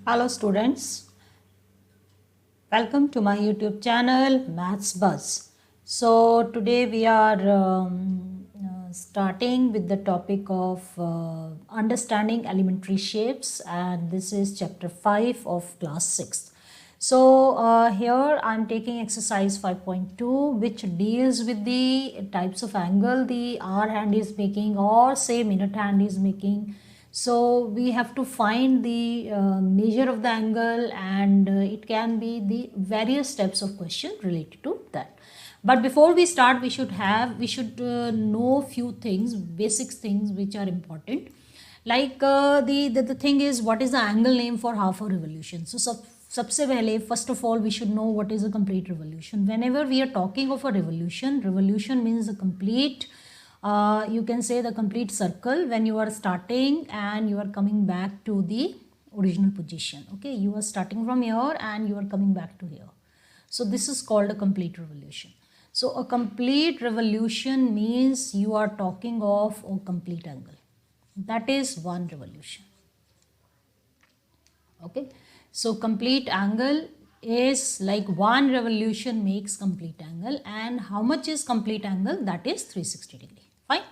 Hello students, welcome to my YouTube channel Maths Buzz. So today we are starting with the topic of understanding elementary shapes, and this is chapter 5 of class 6. So here I am taking exercise 5.2, which deals with the types of angle the hour hand is making or say minute hand is making. So we have to find the measure of the angle, and it can be the various types of question related to that. But before we start, we should know few things, basic things which are important. Like the thing is, what is the angle name for half a revolution? So सबसे पहले first of all we should know what is a complete revolution. Whenever we are talking of a revolution means a complete you can say the complete circle when you are starting and you are coming back to the original position. Okay, you are starting from here and you are coming back to here. So this is called a complete revolution. So a complete revolution means you are talking of a complete angle. That is one revolution. Okay, so complete angle is like one revolution makes complete angle, and how much is complete angle? That is 360 degree. Fine.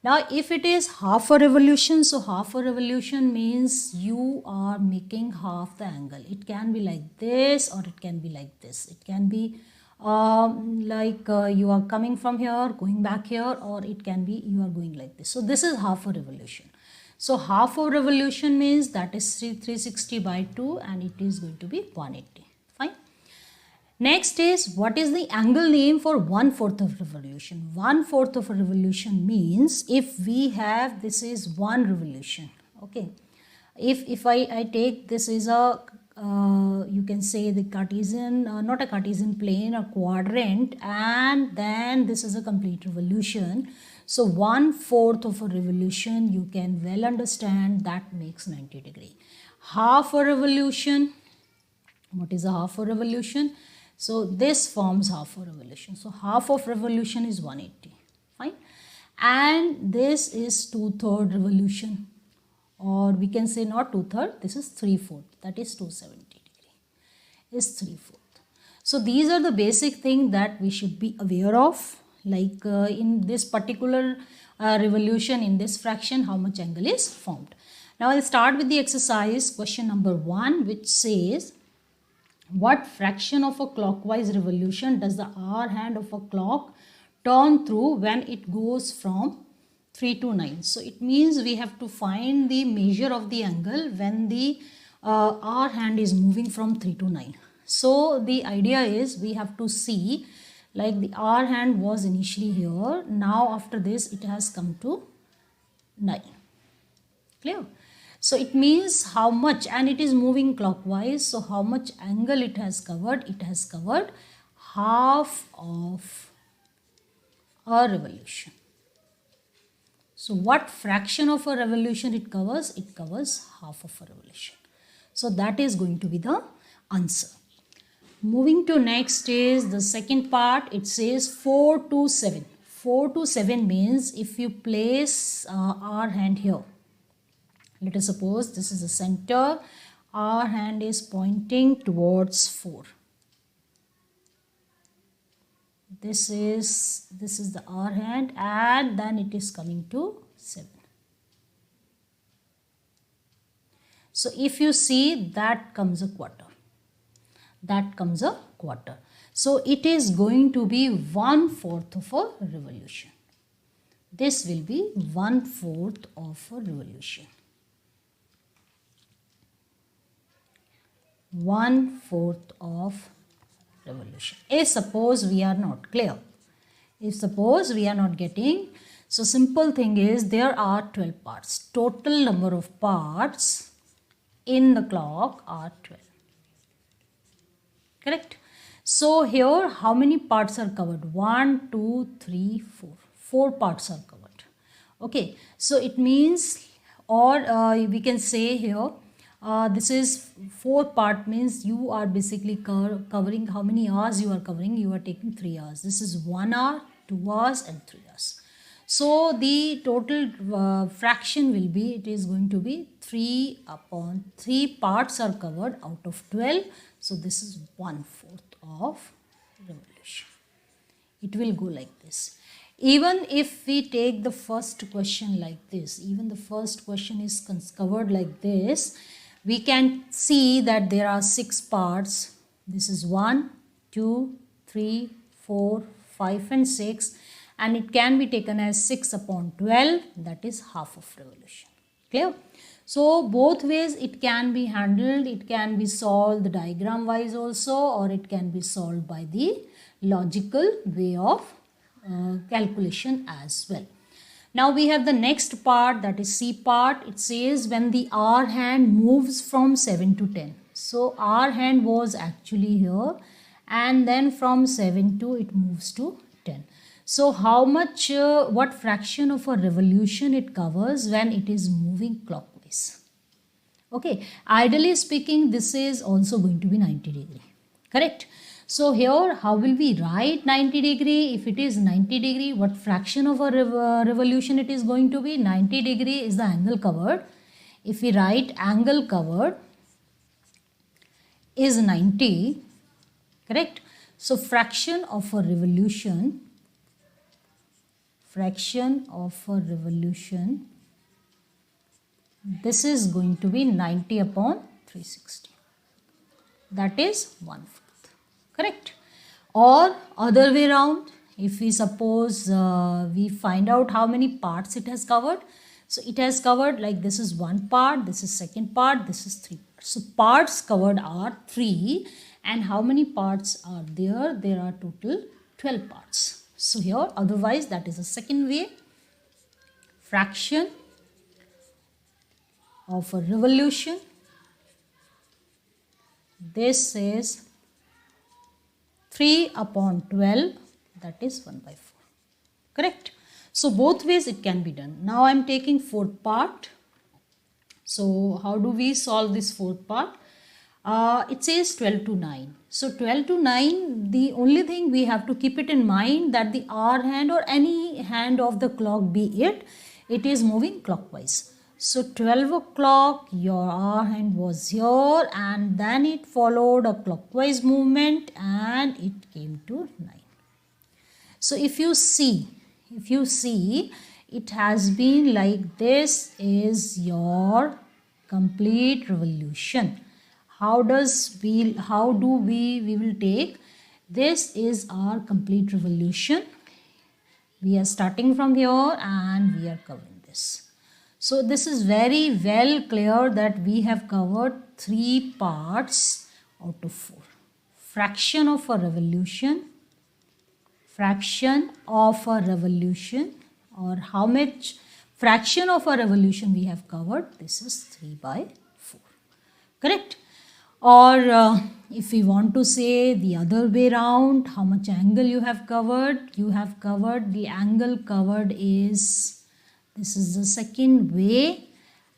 Now if it is half a revolution, so half a revolution means you are making half the angle. It can be like this or it can be like this. It can be you are coming from here, going back here, or it can be you are going like this. So this is half a revolution. So half a revolution means that is 360 by 2, and it is going to be 180. Fine. Next is, what is the angle name for 1/4 of revolution? 1/4 of a revolution means if we have, this is one revolution. Okay. If I take, this is a you can say the Cartesian, not a Cartesian plane, a quadrant, and then this is a complete revolution. So 1/4 of a revolution, you can well understand that makes 90 degree. Half a revolution, what is a half a revolution? So this forms half a revolution. So half of revolution is 180. Fine. And this is 2/3 revolution, or we can say not 2/3, this is 3/4, that is 270 degree, is 3/4. So these are the basic things that we should be aware of, like in this particular revolution, in this fraction, how much angle is formed. Now I'll start with the exercise question number 1, which says, what fraction of a clockwise revolution does the hour hand of a clock turn through when it goes from 3 to 9? So it means we have to find the measure of the angle when the hour hand is moving from 3 to 9. So the idea is we have to see, like the hour hand was initially here, now after this it has come to 9. Clear? So it means how much, and it is moving clockwise, so how much angle it has covered? It has covered half of a revolution. So what fraction of a revolution it covers? It covers half of a revolution. So that is going to be the answer. Moving to next is the second part. It says 4 to 7. 4 to 7 means if you place our hand here, let us suppose this is the center, our hand is pointing towards 4. This is the our hand, and then it is coming to 7. So if you see, that comes a quarter. That comes a quarter. So it is going to be 1/4 of a revolution. This will be 1/4 of a revolution. 1/4 of revolution. If suppose we are not clear, if suppose we are not getting, so simple thing is there are 12 parts. Total number of parts in the clock are 12. Correct? So here how many parts are covered? 1, 2, 3, 4. 4 parts are covered. Okay. So it means, or we can say here, this is 4 part means you are basically covering how many hours you are covering. You are taking 3 hours. This is 1 hour, 2 hours and 3 hours. So the total fraction will be, it is going to be 3 upon 3 parts are covered out of 12. So this is 1/4 of revolution. It will go like this. Even if we take the first question like this, even the first question is covered like this, we can see that there are 6 parts. This is 1, 2, 3, 4, 5 and 6, and it can be taken as 6 upon 12, that is half of revolution. Clear? So both ways it can be handled. It can be solved diagram wise also, or it can be solved by the logical way of calculation as well. Now we have the next part, that is C part. It says when the R hand moves from 7 to 10. So R hand was actually here, and then from 7 to it moves to 10. So how much, what fraction of a revolution it covers when it is moving clockwise? Okay, ideally speaking, this is also going to be 90 degree, correct? So here, how will we write 90 degree? If it is 90 degree, what fraction of a revolution it is going to be? 90 degree is the angle covered. If we write angle covered is 90, correct? So fraction of a revolution, this is going to be 90 upon 360. That is 1/4. Correct? Or other way around, if we suppose we find out how many parts it has covered. So it has covered, like this is 1 part, this is 2nd part, this is 3 parts. So parts covered are 3, and how many parts are there? There are total 12 parts. So here, otherwise that is a second way. Fraction of a revolution, this is 3 upon 12, that is 1/4. Correct? So both ways it can be done. Now I am taking 4th part. So how do we solve this 4th part? It says 12 to 9. So 12 to 9, the only thing we have to keep it in mind that the R hand or any hand of the clock be it is moving clockwise. So 12 o'clock, your R hand was here, and then it followed a clockwise movement and it came to 9. So if you see, it has been like this is your complete revolution. How do we will take, this is our complete revolution. We are starting from here and we are covering this. So this is very well clear that we have covered 3 parts out of 4. Fraction of a revolution, or how much fraction of a revolution we have covered. This is 3/4. Correct? Or if we want to say the other way around, how much angle you have covered? You have covered, the angle covered is, this is the second way.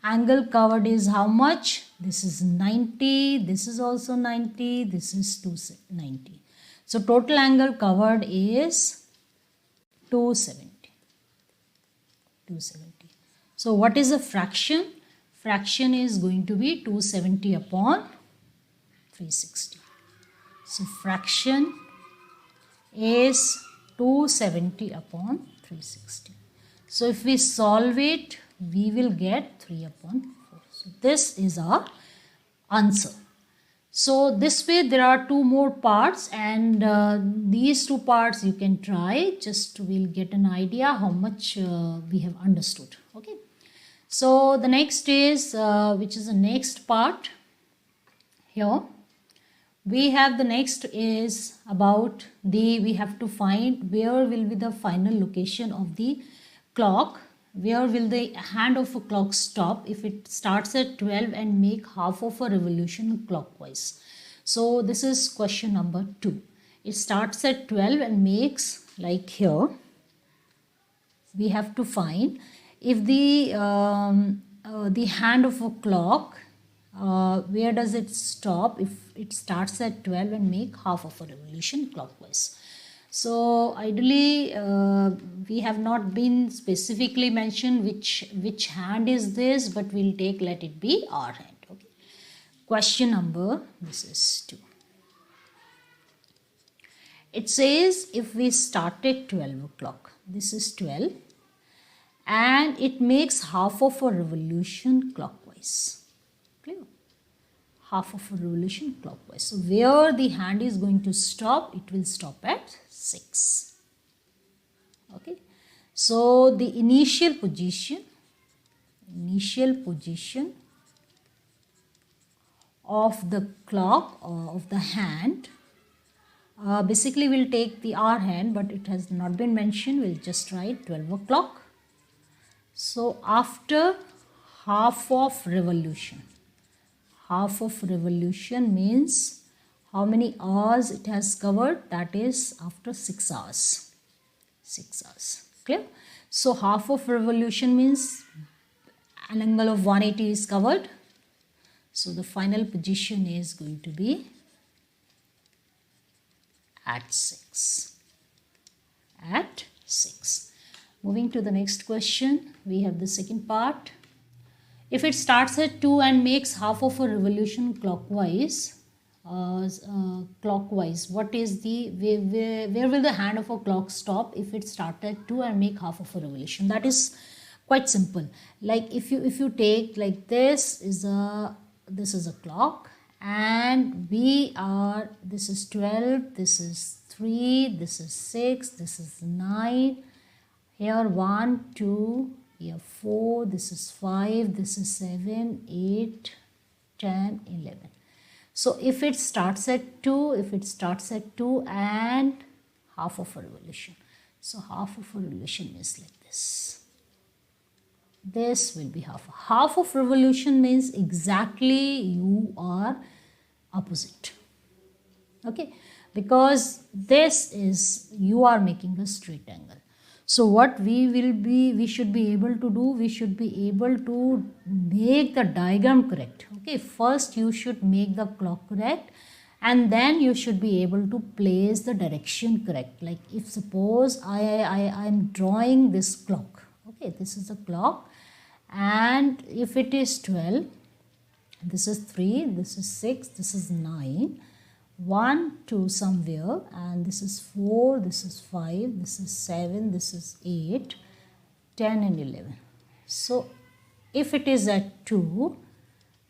Angle covered is how much? This is 90. This is also 90. This is 290. So total angle covered is 270. So what is the fraction? Fraction is going to be 270 upon 360. So fraction is 270 upon 360. So if we solve it, we will get 3/4. So this is our answer. So this way there are 2 more parts, and these 2 parts you can try, just we'll get an idea how much we have understood. Okay. So the next is, which is the next part here. We have the next is about we have to find where will be the final location of the clock. Where will the hand of a clock stop if it starts at 12 and make half of a revolution clockwise? So this is question number 2. It starts at 12 and makes, like here, we have to find if the hand of a clock, where does it stop if it starts at 12 and make half of a revolution clockwise? So ideally we have not been specifically mentioned which hand is this, but we'll take, let it be R hand. Okay. Question number, this is 2. It says if we start at 12 o'clock, this is 12, and it makes half of a revolution clockwise. Clear? Half of a revolution clockwise. So where the hand is going to stop, it will stop at 6. Okay. So the initial position of the clock or of the hand, basically we'll take the R hand, but it has not been mentioned. We'll just write 12 o'clock. So after half of revolution means how many hours it has covered? That is after 6 hours. 6 hours. Clear? So half of revolution means an angle of 180 is covered. So the final position is going to be at 6. At 6. Moving to the next question, we have the second part. If it starts at 2 and makes half of a revolution clockwise, what is the, where will the hand of a clock stop if it starts at 2 and make half of a revolution? That is quite simple. Like if you take like this is a clock, and this is 12, this is 3, this is 6, this is 9, here 1, 2, here 4, this is 5, this is 7, 8, 10, 11. So if it starts at 2, and half of a revolution. So half of a revolution is like this. This will be half. Half of revolution means exactly you are opposite. Okay, because this is, you are making a straight angle. So what we should be able to do, we should be able to make the diagram correct. Okay, first you should make the clock correct, and then you should be able to place the direction correct. Like if suppose I am drawing this clock. Okay, this is a clock, and if it is 12, this is 3, this is 6, this is 9, 1, 2 somewhere, and this is 4, this is 5, this is 7, this is 8, 10 and 11. So if it is at 2,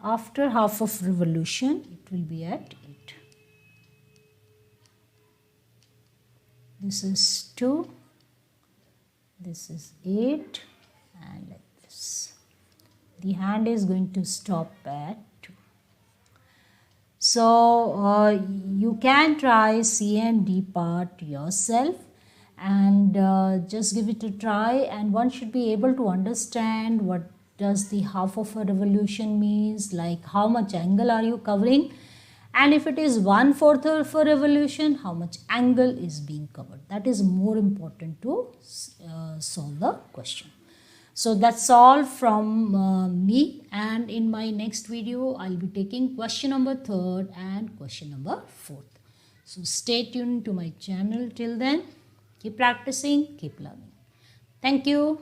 after half of revolution, it will be at 8. This is 2, this is 8, and like this. The hand is going to stop at 2. So you can try C and D part yourself, and just give it a try, and one should be able to understand what does the half of a revolution means, like how much angle are you covering, and if it is 1/4 of a revolution, how much angle is being covered. That is more important to solve the question. So that's all from me, and in my next video I'll be taking question number 3rd and question number 4th. So stay tuned to my channel till then. Keep practicing, keep learning. Thank you.